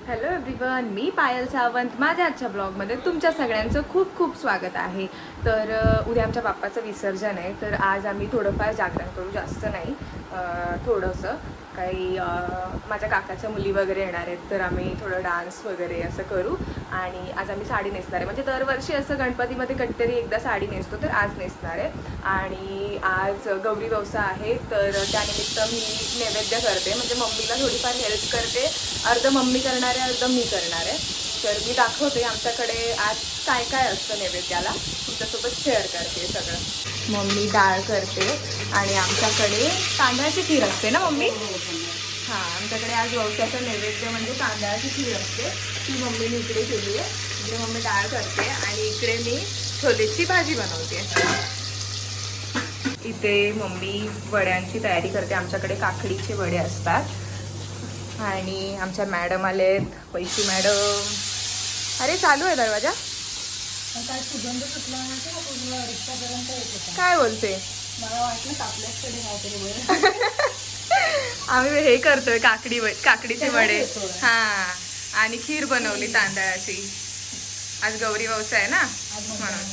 Hello everyone, मी पायल सावंत. माझ्या आजच्या ब्लॉगमध्ये तुमच्या सगळ्यांचं खूप खूप स्वागत आहे. तर उद्या आमच्या बाप्पाचं विसर्जन आहे. तर आज आम्ही थोडंफार जागरण करू, जास्त नाही, थोडंसं काही माझ्या काकाच्या मुली वगैरे येणार आहेत, तर आम्ही थोडं डान्स वगैरे असं करू. आणि आज आम्ही साडी नेसणार आहे. म्हणजे दरवर्षी असं गणपतीमध्ये कधीतरी एकदा साडी नेसतो, तर आज नेसणार आहे. आणि आज गौरी व्यवसाय आहे, तर त्यानिमित्त मी नैवेद्य करते. म्हणजे मम्मीला थोडीफार हेल्प करते. अर्ध मम्मी करणार आहे, अर्ध मी करणार आहे. तर मी दाखवते आमच्याकडे आज काय काय असतं नैवेद्याला, तुमच्यासोबत शेअर करते सगळं. मम्मी डाळ करते आणि आमच्याकडे तांदळाची खीर असते ना मम्मी? हां, आमच्याकडे आज व्यवसायाचं नैवेद्य म्हणजे तांदळाची खीर असते. ती मम्मीने इकडे केली आहे. इकडे मम्मी डाळ करते आणि इकडे मी छोलेची भाजी बनवते. इथे मम्मी वड्यांची तयारी करते. आमच्याकडे काकडीचे वडे असतात. आणि आमच्या मॅडम आलेत, पैशी मॅडम. अरे चालू आहे दरवाजा. काय सुगंध सुटला म्हणजे का पूर्ण रिक्षापर्यंत येत होता. काय बोलते? मला वाटलं आपल्याचकडे काहीतरी आम्ही हे करतोय, काकडीचे वडे. हां, आणि खीर बनवली तांदळाची. आज गौरी व्यवसाय आहे ना, म्हणून.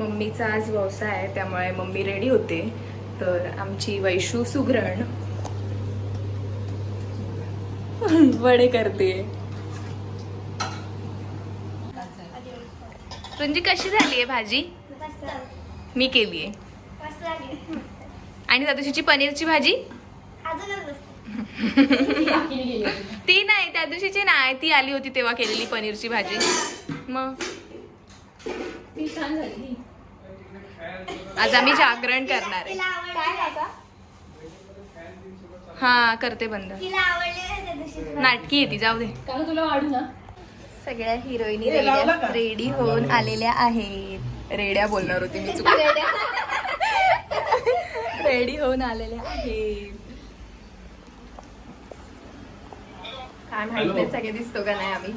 मम्मीचा आज व्यवसाय आहे, त्यामुळे मम्मी रेडी होते. तर आमची वैशू सुगरण वडे करते. तुझी कशी झाली आहे भाजी? मी केली आहे. आणि त्या दिवशीची पनीरची भाजी ती नाही, त्या दिवशीची नाही, ती आली होती तेव्हा केलेली पनीरची भाजी. मग ती छान झाली. आज आम्ही जागरण करणार आहे. हा, करते बंद. नाटकी आहे ती, जाऊ दे. कारण तुला वाढू ना. सगळ्या हिरोईनी रेडी होऊन आलेल्या आहेत. रेड्या बोलणार होती मी, रेडी होऊन आलेल्या आहेत. काय माहिती सगळे दिसतो का नाही आम्ही.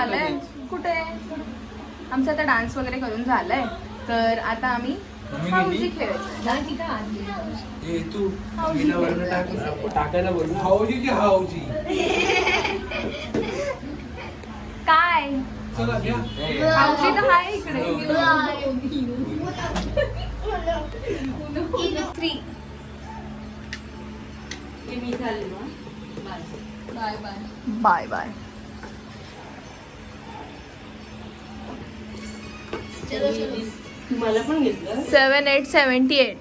झालंय कुठे आमचं आता डान्स वगैरे करून झालंय तर आता आम्ही हाऊजी खेळायचं ए तू मीना वर्ण टाकायला बोल हाऊजी की हाऊजी काय चला घ्या हाऊजी तर आहे इकडे बाय बाय मला पण घेतलं 7878